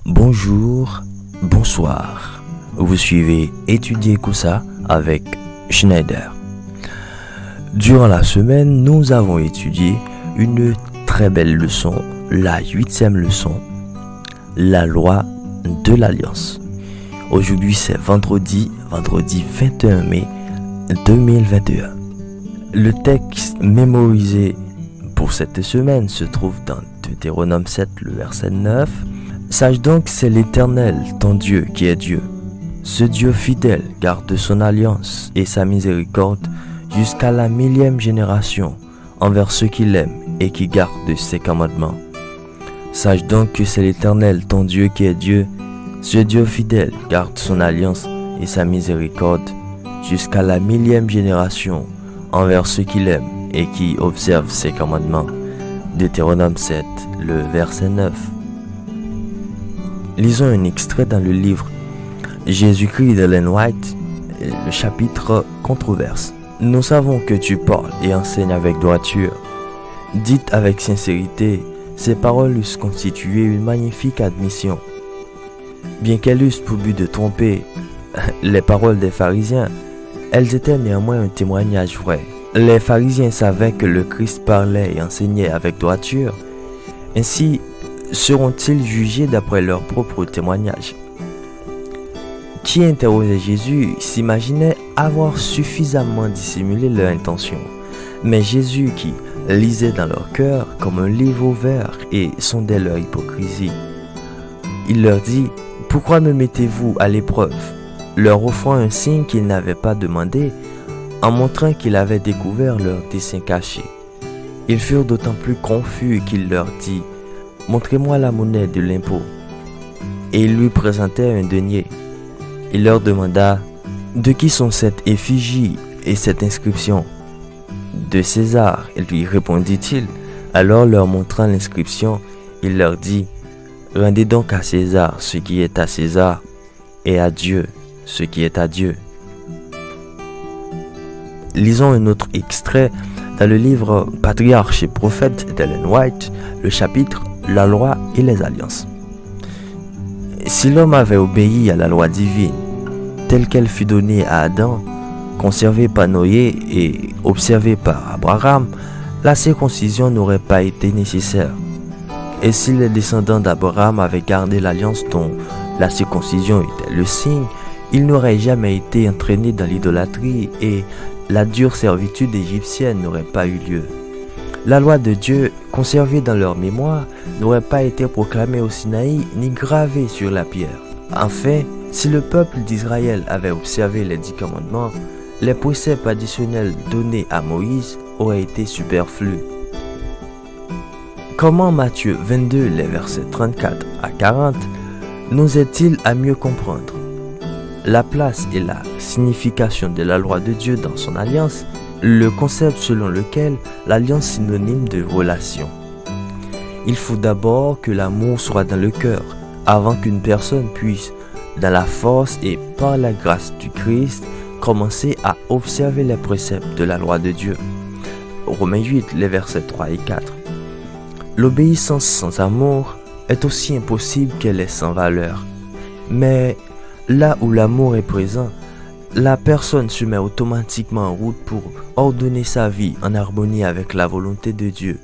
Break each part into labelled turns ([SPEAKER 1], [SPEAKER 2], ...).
[SPEAKER 1] Bonjour, bonsoir. Vous suivez Étudier Kousa avec Schneider. Durant la semaine, nous avons étudié une très belle leçon, la 8e leçon, la loi de l'Alliance. Aujourd'hui, c'est vendredi 21 mai 2021. Le texte mémorisé pour cette semaine se trouve dans Deutéronome 7, le verset 9. Sache donc, c'est l'Éternel, ton Dieu, qui est Dieu. Ce Dieu fidèle garde son alliance et sa miséricorde jusqu'à la 1000e génération envers ceux qui l'aiment et qui gardent ses commandements. Sache donc que c'est l'Éternel, ton Dieu, qui est Dieu. Ce Dieu fidèle garde son alliance et sa miséricorde jusqu'à la 1000e génération envers ceux qui l'aiment et qui observent ses commandements. Deutéronome 7, le verset 9. Lisons un extrait dans le livre Jésus-Christ d'Ellen White, le chapitre Controverse. Nous savons que tu parles et enseignes avec droiture. Dites avec sincérité, ces paroles eussent constitué une magnifique admission. Bien qu'elles eussent pour but de tromper les paroles des pharisiens, elles étaient néanmoins un témoignage vrai. Les pharisiens savaient que le Christ parlait et enseignait avec droiture. Ainsi, seront-ils jugés d'après leur propre témoignage? Qui interrogeait Jésus s'imaginait avoir suffisamment dissimulé leur intention. Mais Jésus, qui lisait dans leur cœur comme un livre ouvert et sondait leur hypocrisie, il leur dit: « Pourquoi me mettez-vous à l'épreuve ?» leur offrant un signe qu'il n'avait pas demandé, en montrant qu'il avait découvert leur dessein caché. Ils furent d'autant plus confus qu'il leur dit: « Montrez-moi la monnaie de l'impôt. » Et il lui présentait un denier. Il leur demanda: « De qui sont cette effigie et cette inscription ?»« De César, lui répondit-il. Alors leur montrant l'inscription, il leur dit: « Rendez donc à César ce qui est à César, et à Dieu ce qui est à Dieu. » Lisons un autre extrait dans le livre Patriarches et prophètes d'Ellen White, le chapitre La loi et les alliances. Si l'homme avait obéi à la loi divine, telle qu'elle fut donnée à Adam, conservée par Noé et observée par Abraham, la circoncision n'aurait pas été nécessaire. Et si les descendants d'Abraham avaient gardé l'alliance dont la circoncision était le signe, ils n'auraient jamais été entraînés dans l'idolâtrie et la dure servitude égyptienne n'aurait pas eu lieu. La loi de Dieu, conservée dans leur mémoire, n'aurait pas été proclamée au Sinaï ni gravée sur la pierre. Enfin, si le peuple d'Israël avait observé les 10 commandements, les préceptes additionnels donnés à Moïse auraient été superflus. Comment Matthieu 22, les versets 34 à 40, nous aide-t-il à mieux comprendre la place et la signification de la loi de Dieu dans son alliance, le concept selon lequel l'alliance est synonyme de relation. Il faut d'abord que l'amour soit dans le cœur, avant qu'une personne puisse, dans la force et par la grâce du Christ, commencer à observer les préceptes de la loi de Dieu. Romains 8, les versets 3 et 4. L'obéissance sans amour est aussi impossible qu'elle est sans valeur. Mais là où l'amour est présent, la personne se met automatiquement en route pour ordonner sa vie en harmonie avec la volonté de Dieu,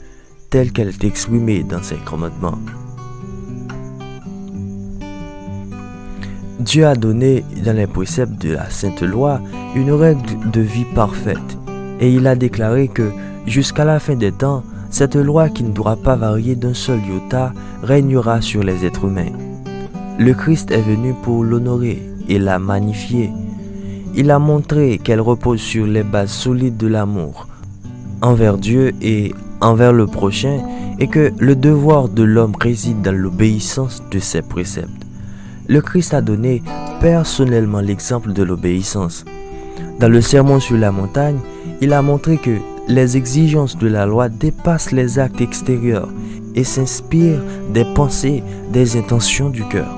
[SPEAKER 1] telle qu'elle est exprimée dans ses commandements. Dieu a donné dans les préceptes de la Sainte Loi une règle de vie parfaite, et il a déclaré que jusqu'à la fin des temps, cette loi qui ne doit pas varier d'un seul iota régnera sur les êtres humains. Le Christ est venu pour l'honorer et la magnifier. Il a montré qu'elle repose sur les bases solides de l'amour envers Dieu et envers le prochain, et que le devoir de l'homme réside dans l'obéissance de ses préceptes. Le Christ a donné personnellement l'exemple de l'obéissance. Dans le Sermon sur la montagne, il a montré que les exigences de la loi dépassent les actes extérieurs et s'inspirent des pensées, des intentions du cœur.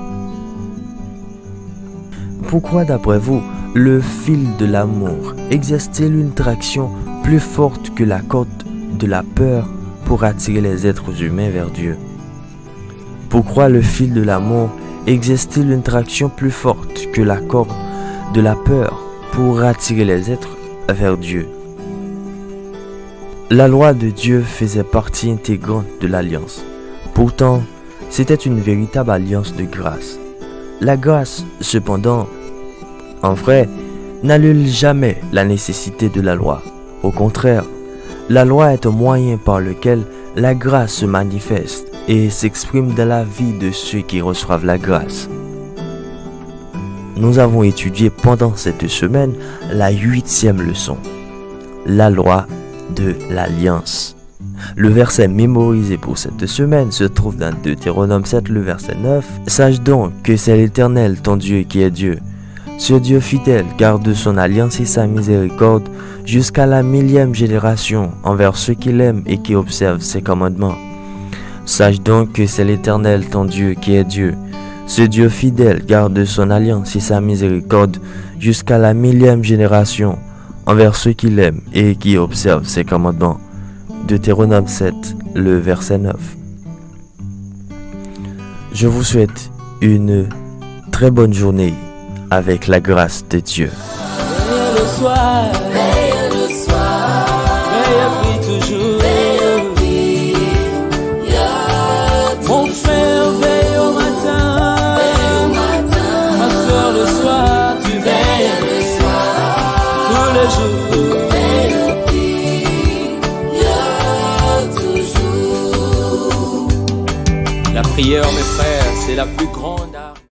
[SPEAKER 1] Pourquoi, d'après vous, le fil de l'amour exerce-t-il une traction plus forte que la corde de la peur pour attirer les êtres humains vers Dieu? Pourquoi le fil de l'amour Existe-t-il une traction plus forte que la corde de la peur pour attirer les êtres vers Dieu? La loi de Dieu faisait partie intégrante de l'alliance. Pourtant, c'était une véritable alliance de grâce. La grâce, cependant, en vrai, n'annule jamais la nécessité de la loi. Au contraire, la loi est un moyen par lequel la grâce se manifeste et s'exprime dans la vie de ceux qui reçoivent la grâce. Nous avons étudié pendant cette semaine la 8e leçon, la loi de l'alliance. Le verset mémorisé pour cette semaine se trouve dans Deutéronome 7, le verset 9. « Sache donc que c'est l'Éternel, ton Dieu, qui est Dieu. Ce Dieu fidèle garde son alliance et sa miséricorde jusqu'à la 1000e génération envers ceux qui l'aiment et qui observent ses commandements. Sache donc que c'est l'Éternel, ton Dieu, qui est Dieu. Ce Dieu fidèle garde son alliance et sa miséricorde jusqu'à la 1000e génération envers ceux qui l'aiment et qui observent ses commandements. » Deutéronome 7, le verset 9. Je vous souhaite une très bonne journée avec la grâce de Dieu.
[SPEAKER 2] Veille le soir, veille toujours. Mon frère veille au matin, ma soeur le soir, tu veilles tous les jours. La prière, mes frères, c'est la plus grande arme.